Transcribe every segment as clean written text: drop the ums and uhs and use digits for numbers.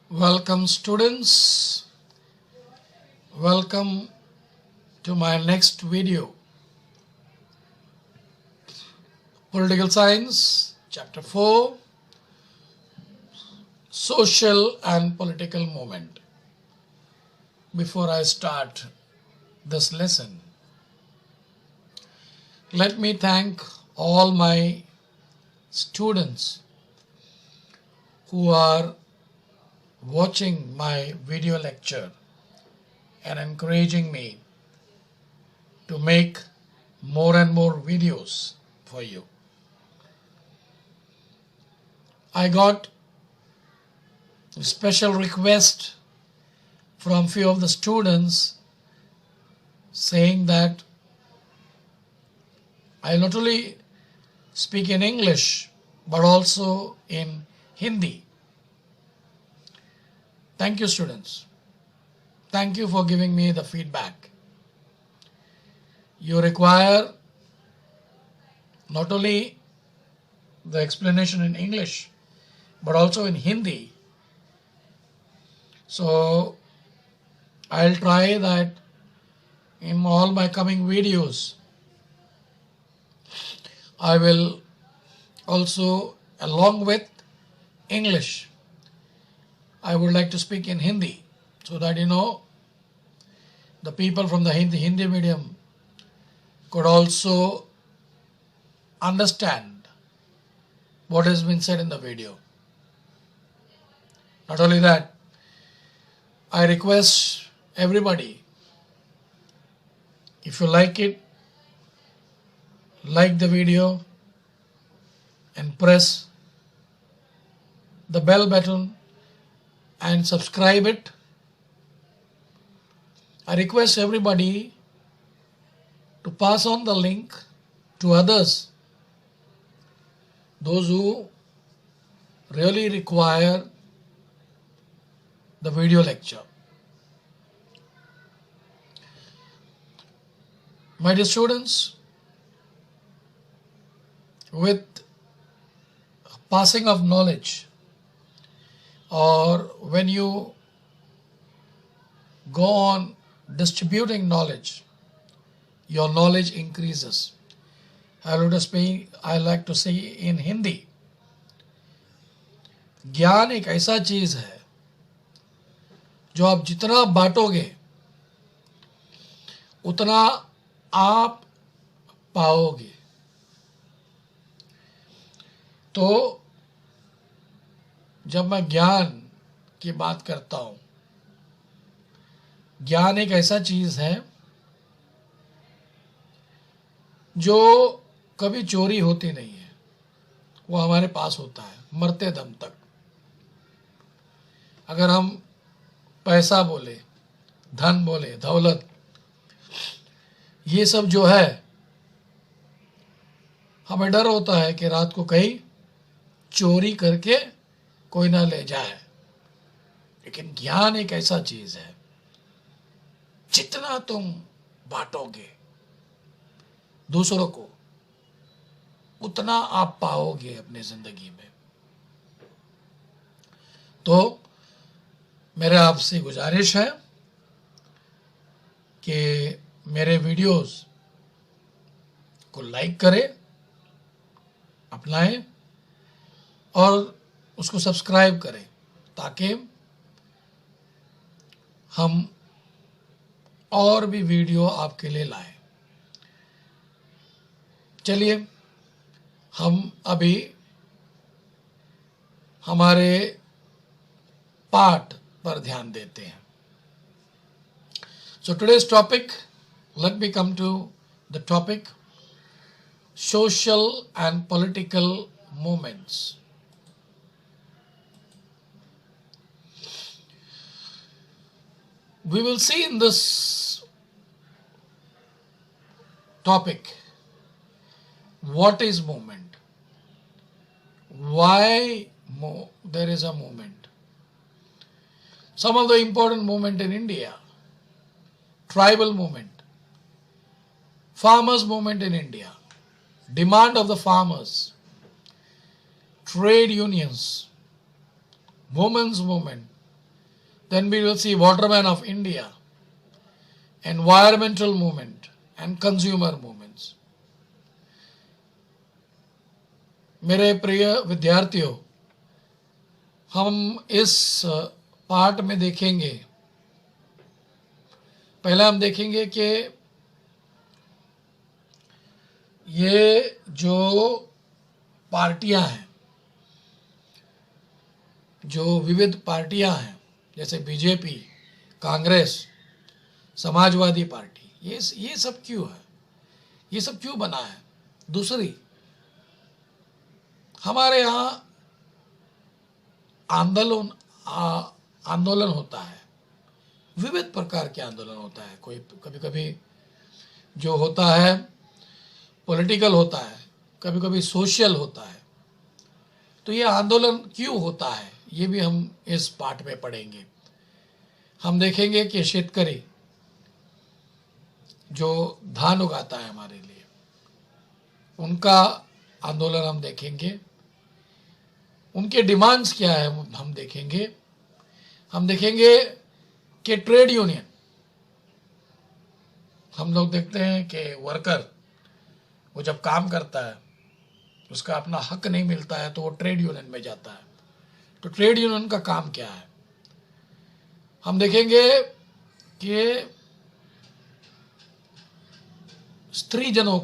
Welcome students, welcome to my next video. Political Science, Chapter 4, Social and Political Movement. Before I start this lesson, let me thank all my students who are watching my video lecture and encouraging me to make more and more videos for you. I got a special request from few of the students saying that I not only speak in English but also in Hindi. Thank you, students. Thank you for giving me the feedback. You require not only the explanation in English but also in Hindi. So I'll try that in all my coming videos. I will also, along with English, I would like to speak in Hindi so that the people from the Hindi medium could also understand what has been said in the video. Not only that, I request everybody, if you like it, like the video and press the bell button and subscribe it. I request everybody to pass on the link to others, those who really require the video lecture. My dear students, with passing of knowledge, or when you go on distributing knowledge, your knowledge increases. I like to say in Hindi, ज्ञान एक ऐसा चीज है जो आप जितना बांटोगे उतना आप पाओगे. तो जब मैं ज्ञान की बात करता हूं, ज्ञान एक ऐसा चीज है जो कभी चोरी होती नहीं है. वो हमारे पास होता है मरते दम तक. अगर हम पैसा बोले, धन बोले, दौलत, ये सब जो है, हमें डर होता है कि रात को कहीं चोरी करके कोई ना ले जाए. लेकिन ज्ञान एक ऐसा चीज है, जितना तुम बांटोगे दूसरों को उतना आप पाओगे अपनी जिंदगी में. तो मेरे आपसे गुजारिश है कि मेरे वीडियोस को लाइक करें, अपनाएं और उसको सब्सक्राइब करें ताकि हम और भी वीडियो आपके लिए लाएं. चलिए हम अभी हमारे पाठ पर ध्यान देते हैं. So today's topic, let me come to the topic, social and political movements. We will see in this topic what is movement, why there is a movement. Some of the important movement in India, tribal movement, farmers movement in India, demand of the farmers, trade unions, women's movement. Then we will see watermen of India, environmental movement and consumer movements. मेरे प्रिय विद्यार्थियों, हम इस part में देखेंगे, पहला हम देखेंगे कि ये जो पार्टियां हैं, जो विविध पार्टियां हैं, जैसे बीजेपी, कांग्रेस, समाजवादी पार्टी, ये सब क्यों है, ये सब क्यों बना है? दूसरी, हमारे यहाँ आंदोलन होता है, विविध प्रकार के आंदोलन होता है। कोई कभी कभी जो होता है पॉलिटिकल होता है, कभी कभी सोशल होता है। तो ये आंदोलन क्यों होता है, ये भी हम इस पाठ में पढ़ेंगे। हम देखेंगे कि शेतकरी जो धान उगाता है हमारे लिए, उनका आंदोलन हम देखेंगे, उनके डिमांड्स क्या है हम देखेंगे। हम देखेंगे कि ट्रेड यूनियन, हम लोग देखते हैं कि वर्कर वो जब काम करता है, उसका अपना हक नहीं मिलता है तो वो ट्रेड यूनियन में जाता है। तो ट्रेड यूनियन का काम क्या है, हम देखेंगे कि स्त्रीजनों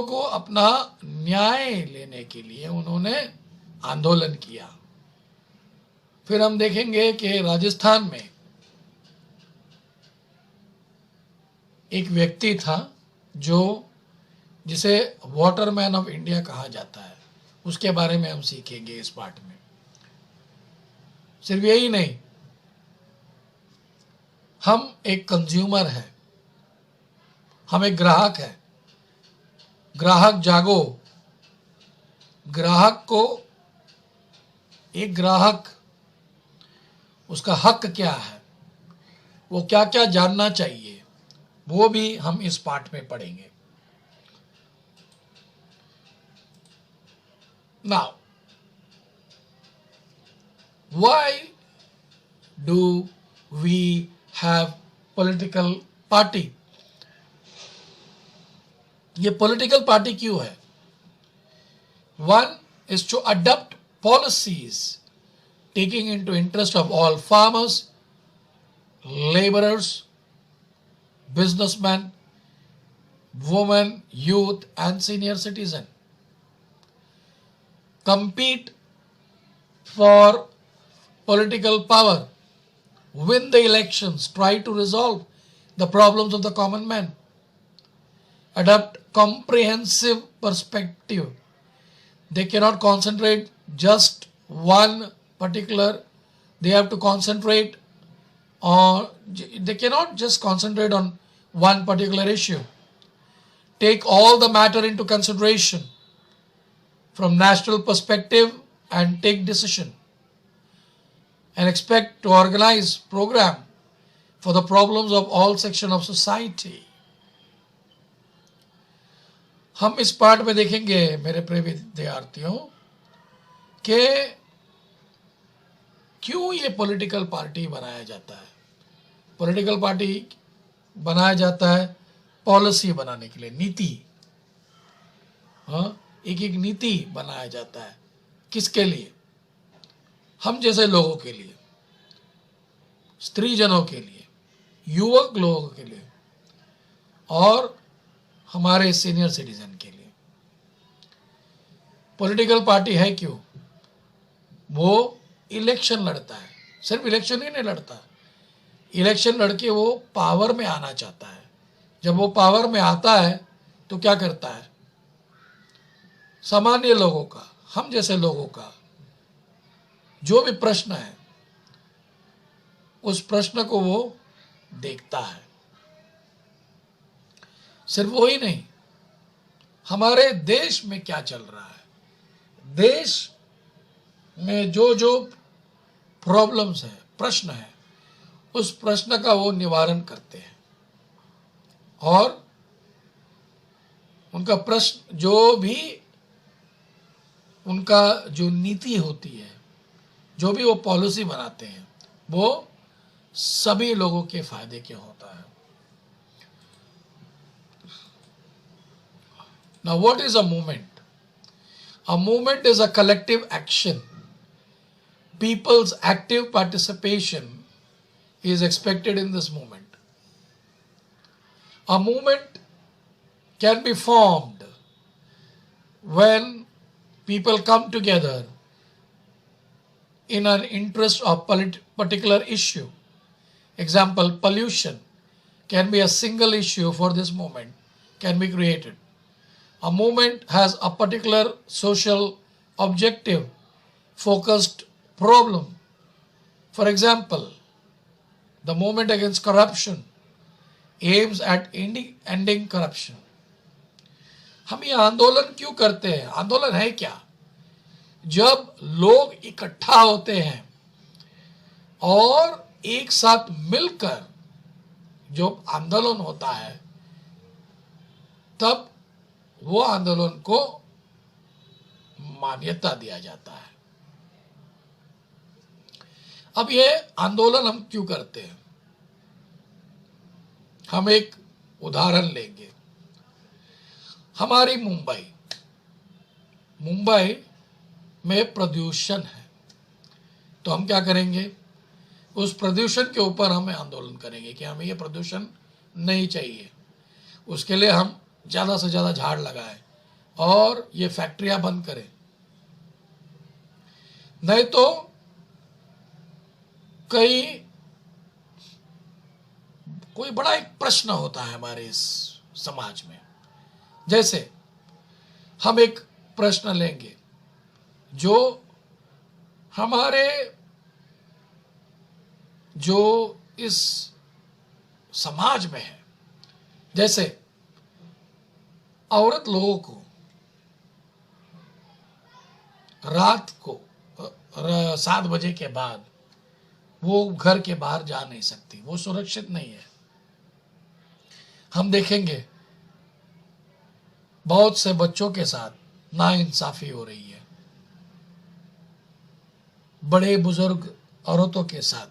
को अपना न्याय लेने के लिए उन्होंने आंदोलन किया। फिर हम देखेंगे कि राजस्थान में एक व्यक्ति था जिसे वाटरमैन ऑफ इंडिया कहा जाता है, उसके बारे में हम सीखेंगे इस पाठ में। सिर्फ यही नहीं, हम एक कंज्यूमर हैं, हम एक ग्राहक हैं। ग्राहक जागो, ग्राहक को, एक ग्राहक, उसका हक क्या है, वो क्या क्या जानना चाहिए, वो भी हम इस पाठ में पढ़ेंगे। Now, why do we have political party? ये political party क्यों है? One is to adopt policies taking into interest of all farmers, laborers, businessmen, women, youth and senior citizen. Compete for political power, win the elections, try to resolve the problems of the common man, adopt comprehensive perspective. They cannot concentrate just one particular, they have to concentrate on, they cannot just concentrate on one particular issue. Take all the matter into consideration from national perspective and take decision, and expect to organize program for the problems of all section of society. हम इस पाठ में देखेंगे मेरे प्रिय विद्यार्थियों कि क्यों ये पॉलिटिकल पार्टी बनाया जाता है। पॉलिटिकल पार्टी बनाया जाता है पॉलिसी बनाने के लिए, नीति, हाँ, एक एक नीति बनाया जाता है। किसके लिए? हम जैसे लोगों के लिए, स्त्रीजनों के लिए, युवक लोगों के लिए और हमारे सीनियर सिटीजन के लिए। पॉलिटिकल पार्टी है क्यों? वो इलेक्शन लड़ता है, सिर्फ इलेक्शन ही नहीं लड़ता, इलेक्शन लड़के वो पावर में आना चाहता है। जब वो पावर में आता है तो क्या करता है? सामान्य लोगों का, हम जैसे लोगों का जो भी प्रश्न है, उस प्रश्न को वो देखता है। सिर्फ वो ही नहीं, हमारे देश में क्या चल रहा है, देश में जो जो प्रॉब्लम्स है, प्रश्न है, उस प्रश्न का वो निवारण करते हैं और उनका प्रश्न, जो भी उनका जो नीति होती है, जो भी वो पॉलिसी बनाते हैं, वो सभी लोगों के फायदे के होता है। Now what is a movement? A movement is a collective action. People's active participation is expected in this movement. A movement can be formed when people come together in an interest of particular issue. Example, pollution can be a single issue for this movement, can be created. A movement has a particular social objective, focused problem. For example, the movement against corruption aims at ending corruption. हम ये आंदोलन क्यों करते हैं? आंदोलन है क्या? जब लोग इकट्ठा होते हैं और एक साथ मिलकर जो आंदोलन होता है, तब वो आंदोलन को मान्यता दिया जाता है। अब ये आंदोलन हम क्यों करते हैं? हम एक उदाहरण लेंगे। हमारी मुंबई में प्रदूषण है, तो हम क्या करेंगे? उस प्रदूषण के ऊपर हमें आंदोलन करेंगे कि हमें ये प्रदूषण नहीं चाहिए। उसके लिए हम ज़्यादा से ज़्यादा झाड़ लगाएं और ये फैक्ट्रियां बंद करें। नहीं तो कोई बड़ा एक प्रश्न होता है हमारे इस समाज में। जैसे हम एक प्रश्न लेंगे जो हमारे जो इस समाज में है। जैसे औरत लोगों को रात को 7 बजे के बाद वो घर के बाहर जा नहीं सकती, वो सुरक्षित नहीं है। हम देखेंगे बहुत से बच्चों के साथ नाइंसाफी हो रही है, बड़े बुजुर्ग औरतों के साथ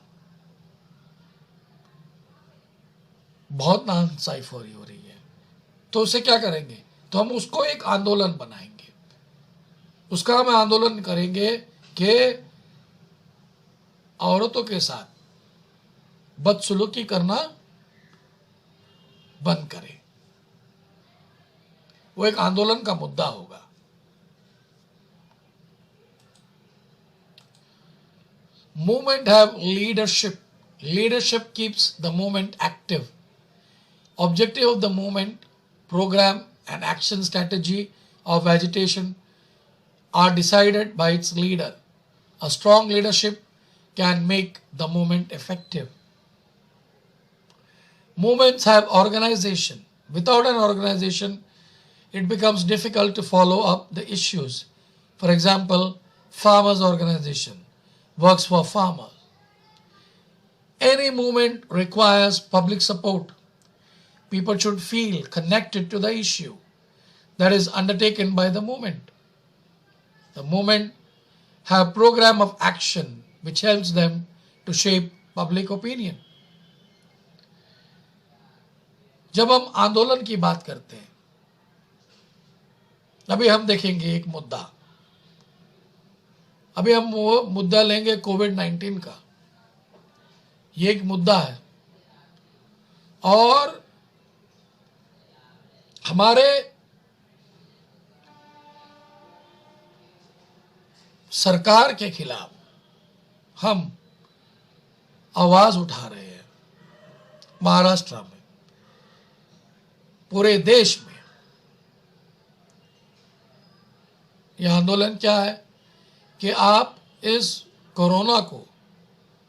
बहुत नाइंसाफी हो रही है। तो उसे क्या करेंगे? तो हम उसको एक आंदोलन बनाएंगे। उसका हम आंदोलन करेंगे कि औरतों के साथ बदसलूकी करना बंद करें। वो एक आंदोलन का मुद्दा होगा। Movement have leadership. Leadership keeps the movement active. Objective of the movement, program and action strategy of agitation are decided by its leader. A strong leadership can make the movement effective. Movements have organization. Without an organization, it becomes difficult to follow up the issues. For example, farmers' organization works for farmers. Any movement requires public support. People should feel connected to the issue that is undertaken by the movement. The movement have program of action which helps them to shape public opinion. जब हम आंदोलन की बात करते हैं, अभी हम देखेंगे एक मुद्दा। अभी हम वो मुद्दा लेंगे कोविड-19 का। ये एक मुद्दा है और हमारे सरकार के खिलाफ हम आवाज उठा रहे हैं। महाराष्ट्र में, पूरे देश में यह आंदोलन क्या है कि आप इस कोरोना को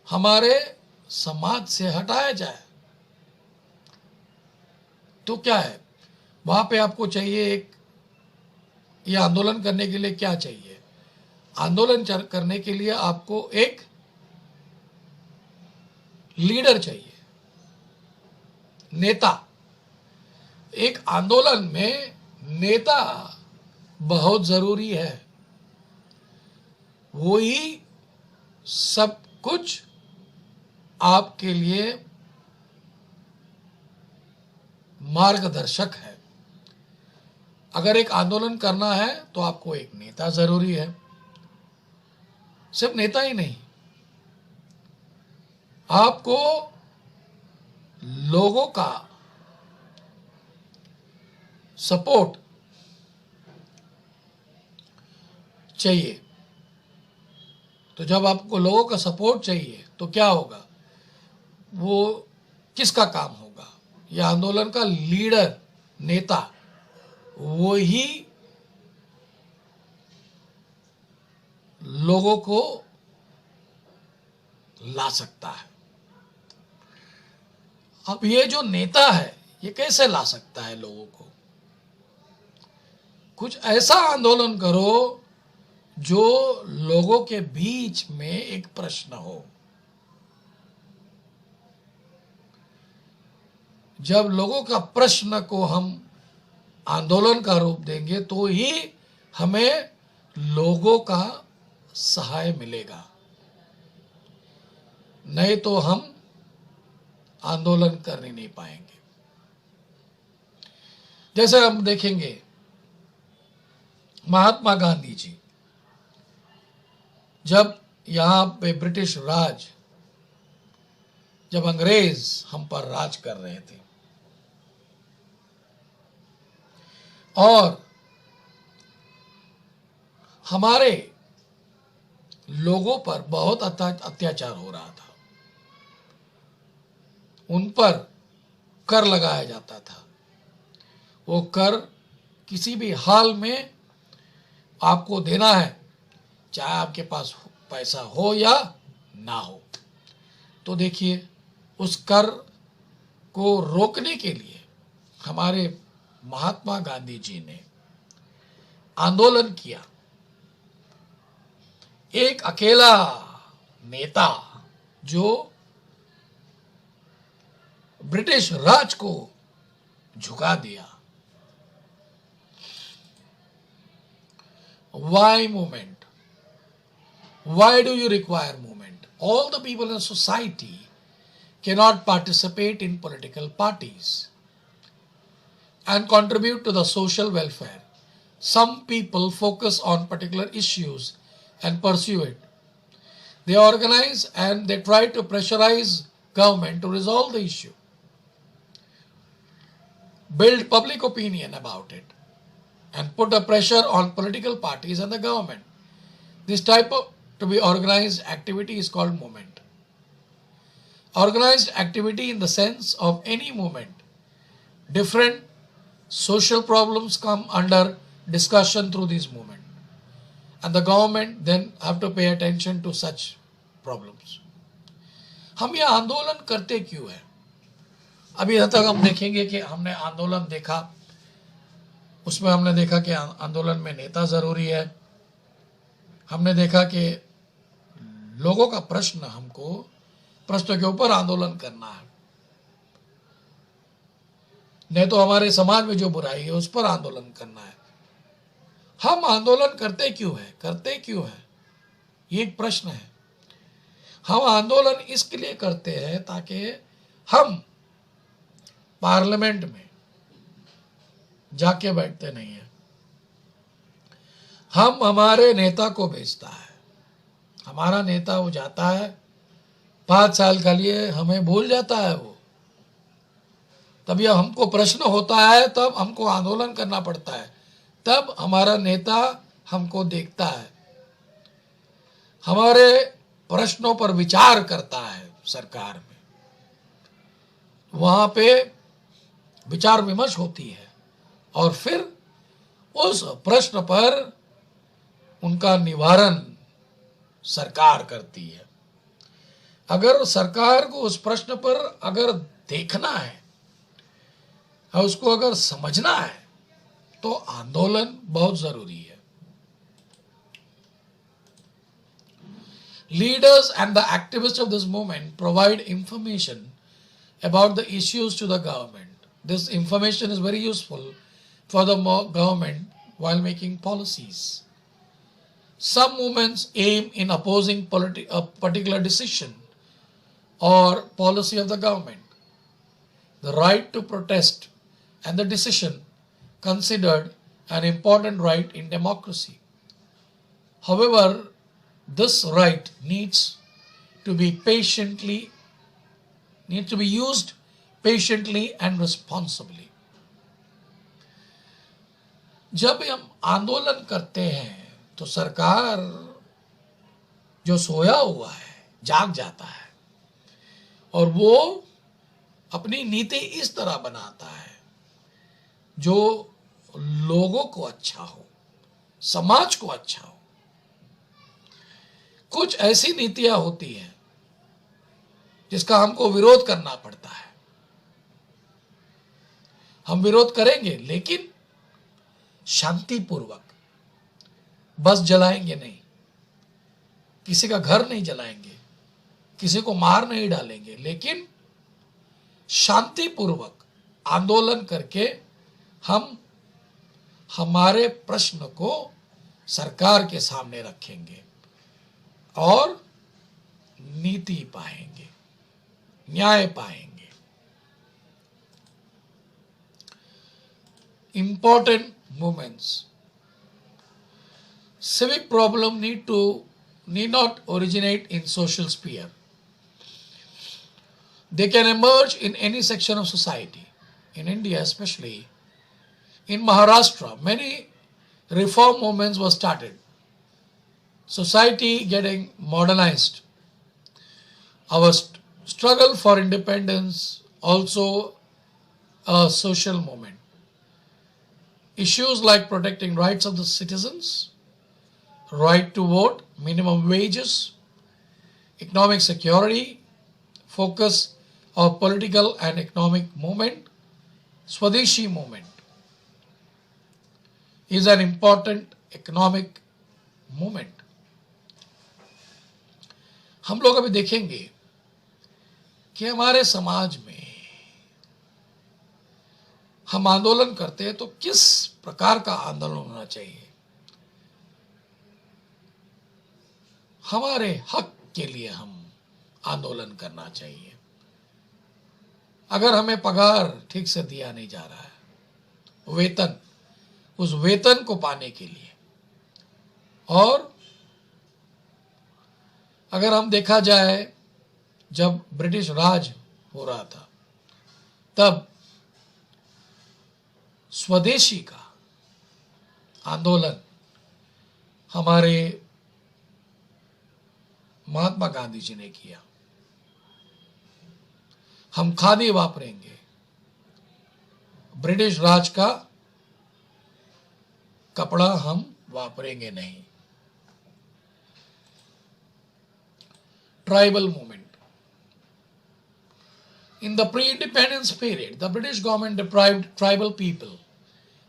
हमारे समाज से हटाया जाए। तो क्या है, वहां पे आपको चाहिए एक, ये आंदोलन करने के लिए क्या चाहिए? आंदोलन करने के लिए आपको एक लीडर चाहिए, नेता। एक आंदोलन में नेता बहुत जरूरी है, वो ही सब कुछ आपके लिए मार्गदर्शक है। अगर एक आंदोलन करना है तो आपको एक नेता जरूरी है। सिर्फ नेता ही नहीं, आपको लोगों का सपोर्ट चाहिए। तो जब आपको लोगों का सपोर्ट चाहिए तो क्या होगा, वो किसका काम होगा, यह आंदोलन का लीडर, नेता, वो ही लोगों को ला सकता है। अब ये जो नेता है ये कैसे ला सकता है लोगों को? कुछ ऐसा आंदोलन करो जो लोगों के बीच में एक प्रश्न हो। जब लोगों का प्रश्न को हम आंदोलन का रूप देंगे तो ही हमें लोगों का सहाय मिलेगा, नहीं तो हम आंदोलन कर नहीं पाएंगे। जैसे हम देखेंगे महात्मा गांधी जी, जब यहां पे ब्रिटिश राज, जब अंग्रेज हम पर राज कर रहे थे और हमारे लोगों पर बहुत अत्याचार हो रहा था, उन पर कर लगाया जाता था। वो कर किसी भी हाल में आपको देना है, चाहे आपके पास पैसा हो या ना हो। तो देखिए, उस कर को रोकने के लिए हमारे महात्मा गांधी जी ने आंदोलन किया। एक अकेला नेता जो ब्रिटिश राज को झुका दिया। Why movement? Why do you require movement? All the people in society cannot participate in political parties and contribute to the social welfare. Some people focus on particular issues and pursue it. They organize and they try to pressurize government to resolve the issue, build public opinion about it, and put the pressure on political parties and the government. This type of to be organized activity is called movement. Organized activity in the sense of any movement. Different social problems come under discussion through this movement, and the government then have to pay attention to such problems. हम ये आंदोलन करते क्यों है? अभी तक हम देखेंगे कि हमने आंदोलन देखा, उसमें हमने देखा कि आंदोलन में नेता जरूरी है। हमने देखा कि लोगों का प्रश्न, हमको प्रश्न के ऊपर आंदोलन करना है, नहीं तो हमारे समाज में जो बुराई है उस पर आंदोलन करना है। हम आंदोलन करते क्यों है? ये एक प्रश्न है। हम आंदोलन इसके लिए करते हैं ताकि हम पार्लियामेंट में जाके बैठते नहीं है। हम हमारे नेता को भेजता है, हमारा नेता वो जाता है, 5 साल के लिए हमें भूल जाता है वो। तब यह हमको प्रश्न होता है, तब हमको आंदोलन करना पड़ता है, तब हमारा नेता हमको देखता है, हमारे प्रश्नों पर विचार करता है सरकार में, वहां पे विचार विमर्श होती है और फिर उस प्रश्न पर उनका निवारण सरकार करती है। अगर सरकार को उस प्रश्न पर अगर देखना है और उसको अगर समझना है तो आंदोलन बहुत जरूरी है। Leaders and the activists of this movement provide information about the issues to the government. This information is very useful for the government while making policies. Some movements aim in opposing a particular decision or policy of the government. The right to protest and the decision considered an important right in democracy. However, this right needs to be used patiently and responsibly. जब हम आंदोलन करते हैं तो सरकार जो सोया हुआ है जाग जाता है और वो अपनी नीति इस तरह बनाता है जो लोगों को अच्छा हो, समाज को अच्छा हो। कुछ ऐसी नीतियां होती हैं जिसका हमको विरोध करना पड़ता है। हम विरोध करेंगे लेकिन शांतिपूर्वक, बस जलाएंगे नहीं, किसी का घर नहीं जलाएंगे, किसी को मार नहीं डालेंगे, लेकिन शांतिपूर्वक आंदोलन करके हम हमारे प्रश्न को सरकार के सामने रखेंगे और नीति पाएंगे, न्याय पाएंगे। Important movements. Civic problem need not originate in social sphere. They can emerge in any section of society. In India especially, in Maharashtra, many reform movements were started. Society getting modernized. Our struggle for independence also a social movement. Issues like protecting rights of the citizens, right to vote, minimum wages, economic security, focus of political and economic movement, Swadeshi movement is an important economic movement. हम लोग अभी देखेंगे कि हमारे समाज में हम आंदोलन करते हैं तो किस प्रकार का आंदोलन होना चाहिए। हमारे हक के लिए हम आंदोलन करना चाहिए। अगर हमें पगार ठीक से दिया नहीं जा रहा है, वेतन, उस वेतन को पाने के लिए, और अगर हम देखा जाए जब ब्रिटिश राज हो रहा था तब स्वदेशी का आंदोलन हमारे महात्मा गांधी जी ने किया। हम खादी वापरेंगे, ब्रिटिश राज का कपड़ा हम वापरेंगे नहीं। Tribal movement. In the pre-independence period, the British government deprived tribal people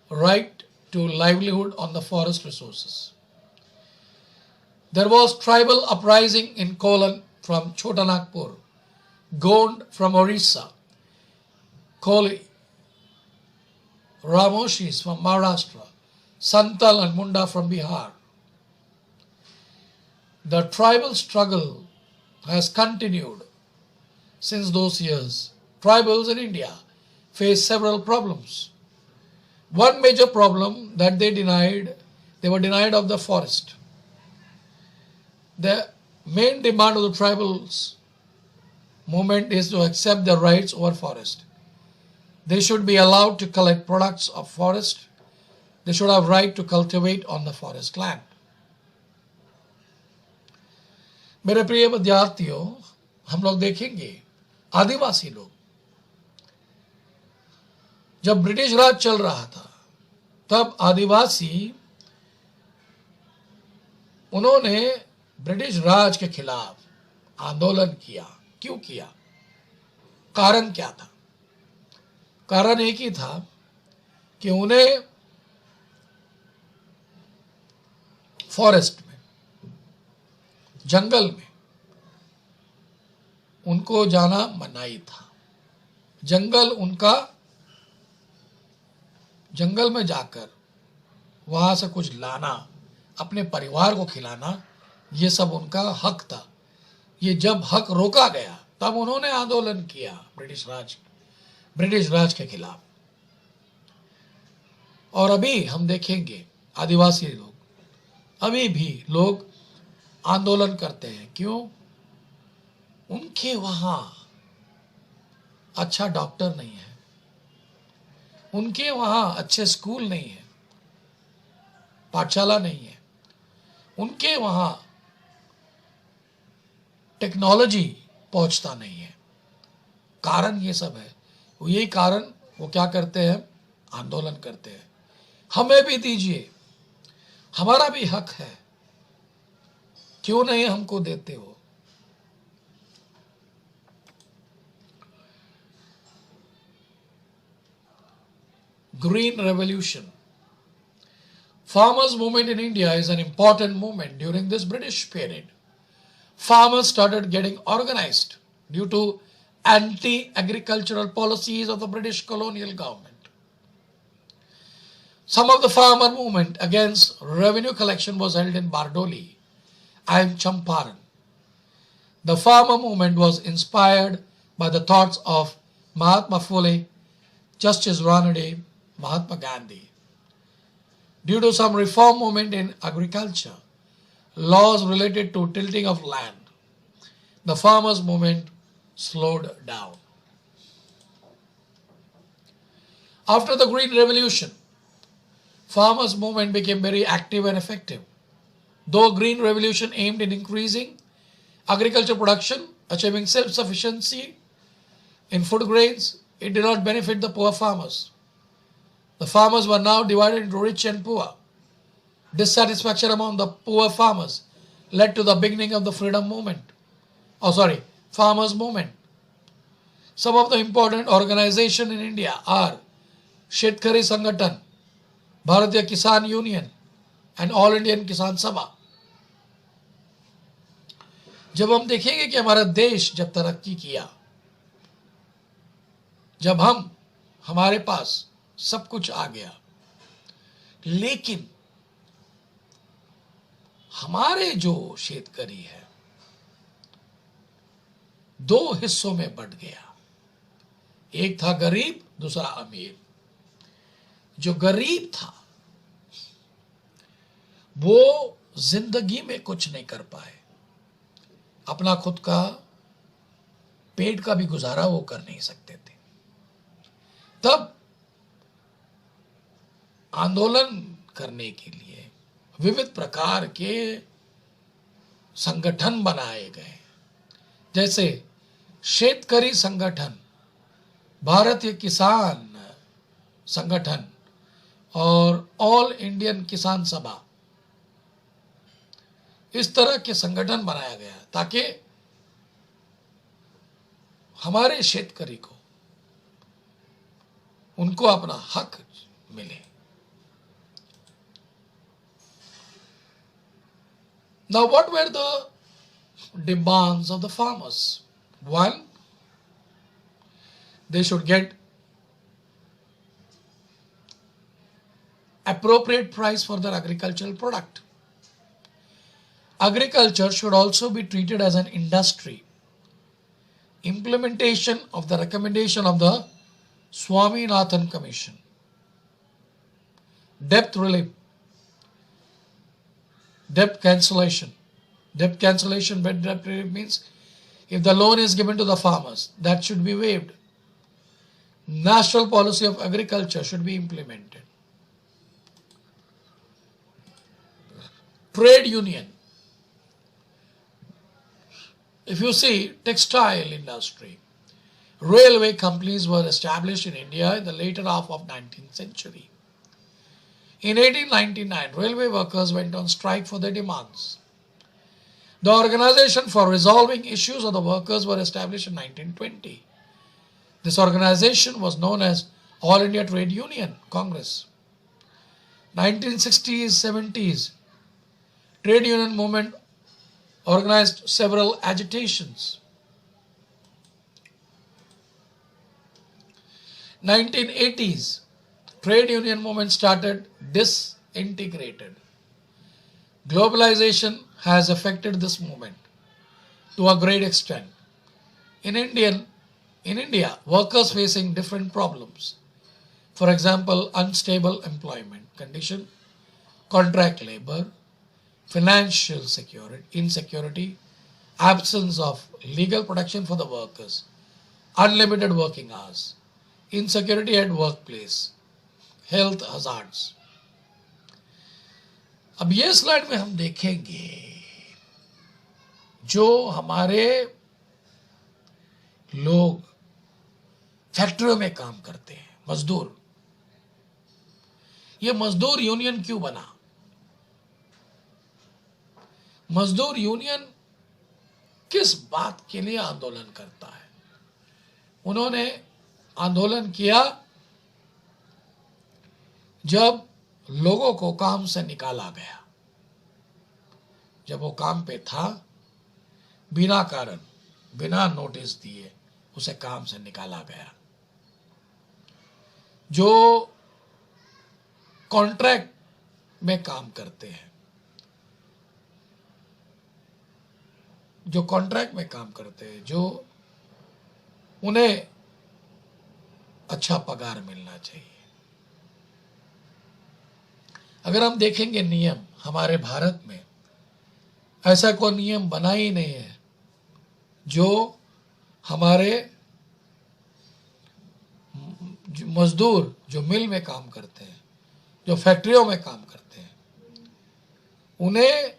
right to livelihood on the forest resources. There was tribal uprising in Kolan from Chota Nagpur, Gond from Orissa, Koli, Ramoshis from Maharashtra, Santal and Munda from Bihar. The tribal struggle has continued since those years. Tribals in India face several problems. One major problem that they were denied of the forest. The main demand of the tribals movement is to accept their rights over forest. They should be allowed to collect products of forest. They should have right to cultivate on the forest land. मेरे प्रिय विद्यार्थियों, हम लोग देखेंगे आदिवासी लोग, जब British राज चल रहा था तब आदिवासी उन्होंने ब्रिटिश राज के खिलाफ आंदोलन किया। क्यों किया? कारण क्या था? कारण एक ही था कि उन्हें फॉरेस्ट में, जंगल में उनको जाना मनाही था। जंगल उनका जंगल में जाकर वहां से कुछ लाना, अपने परिवार को खिलाना, ये सब उनका हक था। ये जब हक रोका गया तब उन्होंने आंदोलन किया ब्रिटिश राज के खिलाफ। और अभी हम देखेंगे आदिवासी लोग, अभी भी लोग आंदोलन करते हैं। क्यों? उनके वहां अच्छा डॉक्टर नहीं है, उनके वहां अच्छे स्कूल नहीं है, पाठशाला नहीं है, उनके वहां टेक्नोलॉजी पहुंचता नहीं है। कारण ये सब है। यही कारण वो क्या करते हैं? आंदोलन करते हैं। हमें भी दीजिए, हमारा भी हक है, क्यों नहीं हमको देते हो? Green Revolution. Farmers' movement in India is an important movement during this British period. Farmers started getting organized due to anti-agricultural policies of the British colonial government. Some of the farmer movement against revenue collection was held in Bardoli and Champaran. The farmer movement was inspired by the thoughts of Mahatma Phule, Justice Ranade, Mahatma Gandhi. Due to some reform movement in agriculture, laws related to tilting of land, the farmers' movement slowed down. After the Green Revolution, farmers' movement became very active and effective. Though Green Revolution aimed in increasing agriculture production, achieving self-sufficiency in food grains, it did not benefit the poor farmers. The farmers were now divided into rich and poor. Dissatisfaction among the poor farmers led to the beginning of the freedom movement. Farmers movement. Some of the important organizations in India are Shetkari Sangathan, Bharatiya Kisan Union and All Indian Kisan Sabha. जब हम देखेंगे कि हमारा देश जब तरक्की किया, जब हमारे पास सब कुछ आ गया, लेकिन हमारे जो शेतकरी है दो हिस्सों में बंट गया। एक था गरीब, दूसरा अमीर। जो गरीब था वो जिंदगी में कुछ नहीं कर पाए, अपना खुद का पेट का भी गुजारा वो कर नहीं सकते थे। तब आंदोलन करने के लिए विविध प्रकार के संगठन बनाए गए, जैसे शेतकरी संगठन, भारतीय किसान संगठन और ऑल इंडियन किसान सभा। इस तरह के संगठन बनाया गया ताकि हमारे शेतकरी को, उनको अपना हक मिले। Now, what were the demands of the farmers? One, they should get appropriate price for their agricultural product. Agriculture should also be treated as an industry. Implementation of the recommendation of the Swaminathan Commission. Debt relief. Debt cancellation. Debt cancellation debt relief means if the loan is given to the farmers, that should be waived. National policy of agriculture should be implemented. Trade union. If you see textile industry, railway companies were established in India in the later half of 19th century. In 1899, railway workers went on strike for their demands. The Organization for Resolving Issues of the Workers were established in 1920. This organization was known as All India Trade Union Congress. 1960s, 70s, trade union movement organized several agitations. 1980s, trade union movement started disintegrated. Globalization has affected this movement to a great extent. In India, workers facing different problems. For example, unstable employment condition, contract labor, financial insecurity, absence of legal protection for the workers, unlimited working hours, insecurity at workplace, health hazards. अब ये slide में हम देखेंगे जो हमारे लोग फैक्ट्रियों में काम करते हैं, मजदूर, ये मजदूर यूनियन क्यों बना? मजदूर यूनियन किस बात के लिए आंदोलन करता है? उन्होंने आंदोलन किया जब लोगों को काम से निकाला गया, जब वो काम पे था, बिना कारण, बिना नोटिस दिए उसे काम से निकाला गया। जो कॉन्ट्रैक्ट में काम करते हैं, जो कॉन्ट्रैक्ट में काम करते हैं, जो उन्हें अच्छा पगार मिलना चाहिए। अगर हम देखेंगे नियम, हमारे भारत में ऐसा कोई नियम बना ही नहीं है जो हमारे मजदूर जो मिल में काम करते हैं, जो फैक्ट्रियों में काम करते हैं, उन्हें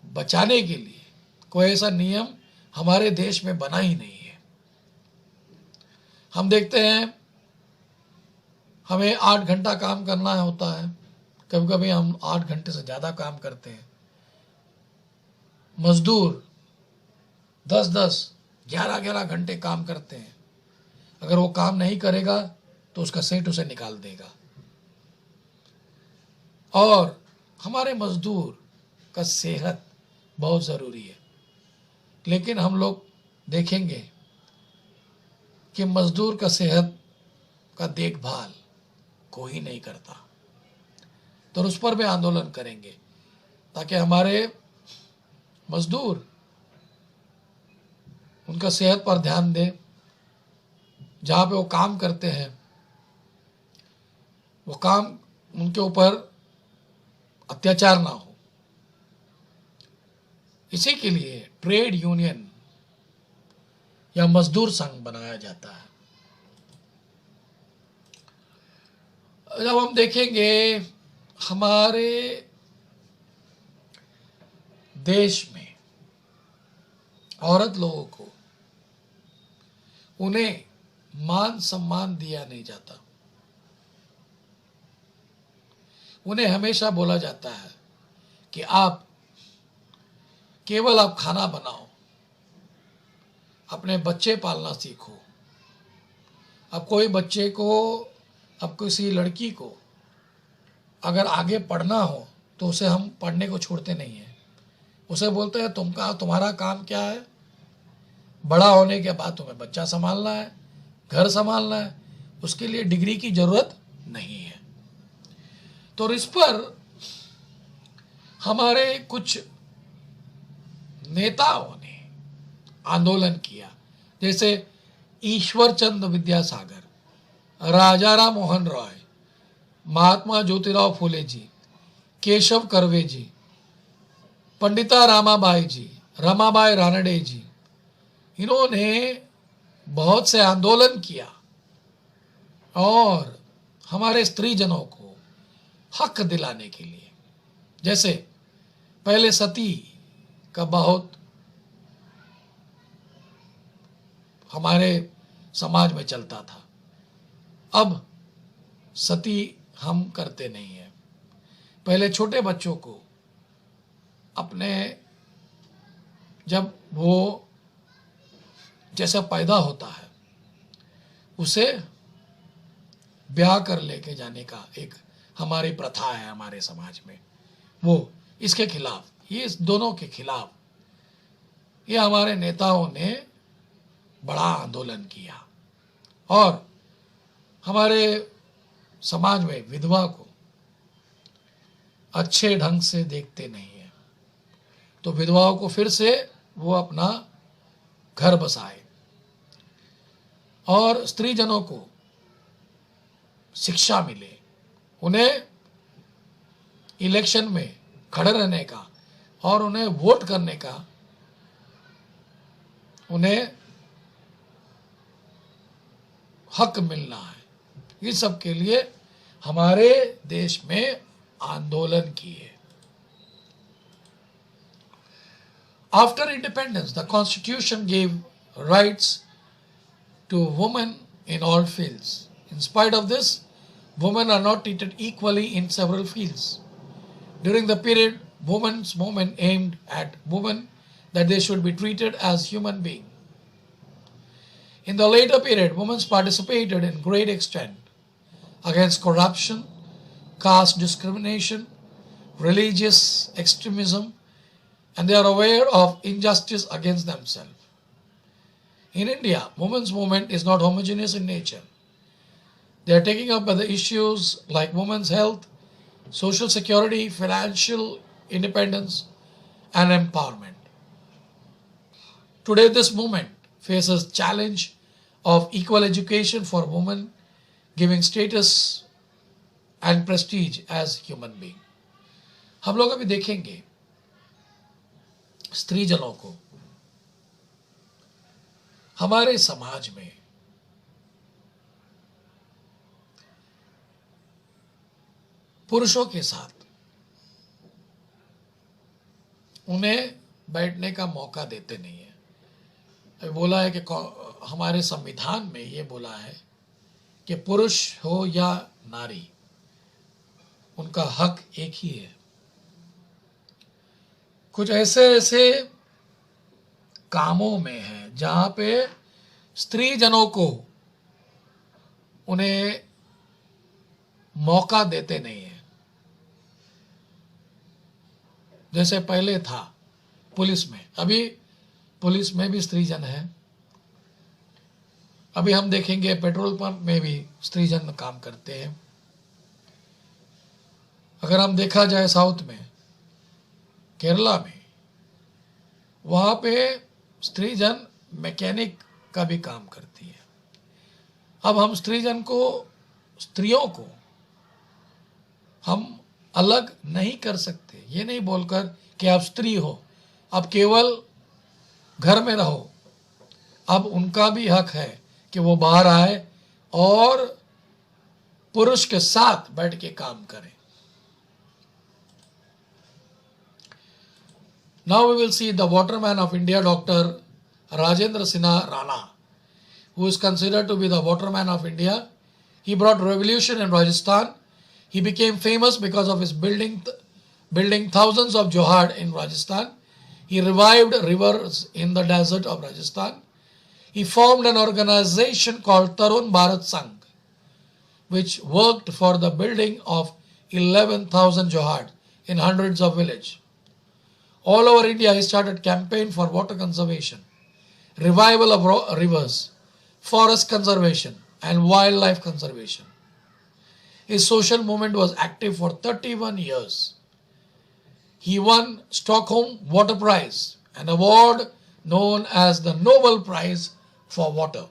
बचाने के लिए कोई ऐसा नियम हमारे देश में बना ही नहीं है। हम देखते हैं हमें 8 घंटा काम करना होता है, कभी कभी हम 8 घंटे से ज़्यादा काम करते हैं। मजदूर 10-10, 11-11 घंटे काम करते हैं। अगर वो काम नहीं करेगा तो उसका सेठ उसे निकाल देगा। और हमारे मजदूर का सेहत बहुत ज़रूरी है, लेकिन हम लोग देखेंगे कि मजदूर का सेहत का देखभाल कोई नहीं करता। तो उस पर भी आंदोलन करेंगे ताकि हमारे मजदूर उनका सेहत पर ध्यान दें, जहाँ पे वो काम करते हैं वो काम, उनके ऊपर अत्याचार ना हो। इसी के लिए ट्रेड यूनियन या मजदूर संघ बनाया जाता है। जब हम देखेंगे हमारे देश में औरत लोगों को, उन्हें मान सम्मान दिया नहीं जाता। उन्हें हमेशा बोला जाता है कि आप केवल आप खाना बनाओ, अपने बच्चे पालना सीखो। अब कोई बच्चे को, अब किसी लड़की को अगर आगे पढ़ना हो तो उसे हम पढ़ने को छोड़ते नहीं हैं। उसे बोलते हैं तुम्हारा काम क्या है? बड़ा होने के बाद तुम्हें बच्चा संभालना है, घर संभालना है, उसके लिए डिग्री की जरूरत नहीं है। तो इस पर हमारे कुछ नेताओं ने आंदोलन किया, जैसे ईश्वर चंद्र विद्यासागर, राजा राम मोहन रॉय, महात्मा ज्योतिराव फुले जी, केशव कर्वे जी, पंडिता रामाबाई जी, रमाबाई रानडे जी, इन्होंने बहुत से आंदोलन किया और हमारे स्त्रीजनों को हक दिलाने के लिए। जैसे पहले सती का बहुत हमारे समाज में चलता था, अब सती हम करते नहीं हैं। पहले छोटे बच्चों को अपने, जब वो जैसा पैदा होता है उसे ब्याह कर लेके जाने का एक हमारी प्रथा है हमारे समाज में। वो इसके खिलाफ, ये इस दोनों के खिलाफ ये हमारे नेताओं ने बड़ा आंदोलन किया। और हमारे समाज में विधवा को अच्छे ढंग से देखते नहीं है, तो विधवाओं को फिर से वो अपना घर बसाए और स्त्रीजनों को शिक्षा मिले, उन्हें इलेक्शन में खड़े रहने का और उन्हें वोट करने का उन्हें हक मिलना है। इस सब के लिए हमारे देश में आंदोलन किए। After independence, the Constitution gave rights to women in all fields. In spite of this, women are not treated equally in several fields. During the period, women's movement aimed at women that they should be treated as human beings. In the later period, women participated in great extent against corruption, caste discrimination, religious extremism, and they are aware of injustice against themselves. In India, women's movement is not homogeneous in nature. They are taking up other issues like women's health, social security, financial independence, and empowerment. Today, this movement faces challenge of equal education for women, giving status and prestige as human being. हम लोग अभी देखेंगे स्त्रीजनों को हमारे समाज में पुरुषों के साथ उन्हें बैठने का मौका देते नहीं है। अभी बोला है कि हमारे संविधान में ये बोला है कि पुरुष हो या नारी, उनका हक एक ही है। कुछ ऐसे कामों में है जहां पे स्त्री जनों को उन्हें मौका देते नहीं है। जैसे पहले था पुलिस में, अभी पुलिस में भी स्त्रीजन है। अभी हम देखेंगे पेट्रोल पंप में भी स्त्रीजन काम करते हैं। अगर हम देखा जाए साउथ में, केरला में, वहां पे स्त्रीजन मैकेनिक का भी काम करती है। अब हम स्त्रीजन को, स्त्रियों को हम अलग नहीं कर सकते। ये नहीं बोलकर कि आप स्त्री हो, अब केवल घर में रहो। अब उनका भी हक है कि वो बाहर आए और पुरुष के साथ बैठ के काम करें। Now we will see the waterman of India, Dr. Rajendra Sinha Rana, who is considered to be the waterman of India. He brought revolution in Rajasthan. He became famous because of his building thousands of johad in Rajasthan. He revived rivers in the desert of Rajasthan. He formed an organization called Tarun Bharat Sangh, which worked for the building of 11,000 johad in hundreds of villages. All over India, he started campaign for water conservation, revival of rivers, forest conservation, and wildlife conservation. His social movement was active for 31 years. He won Stockholm Water Prize, an award known as the Nobel Prize for Water.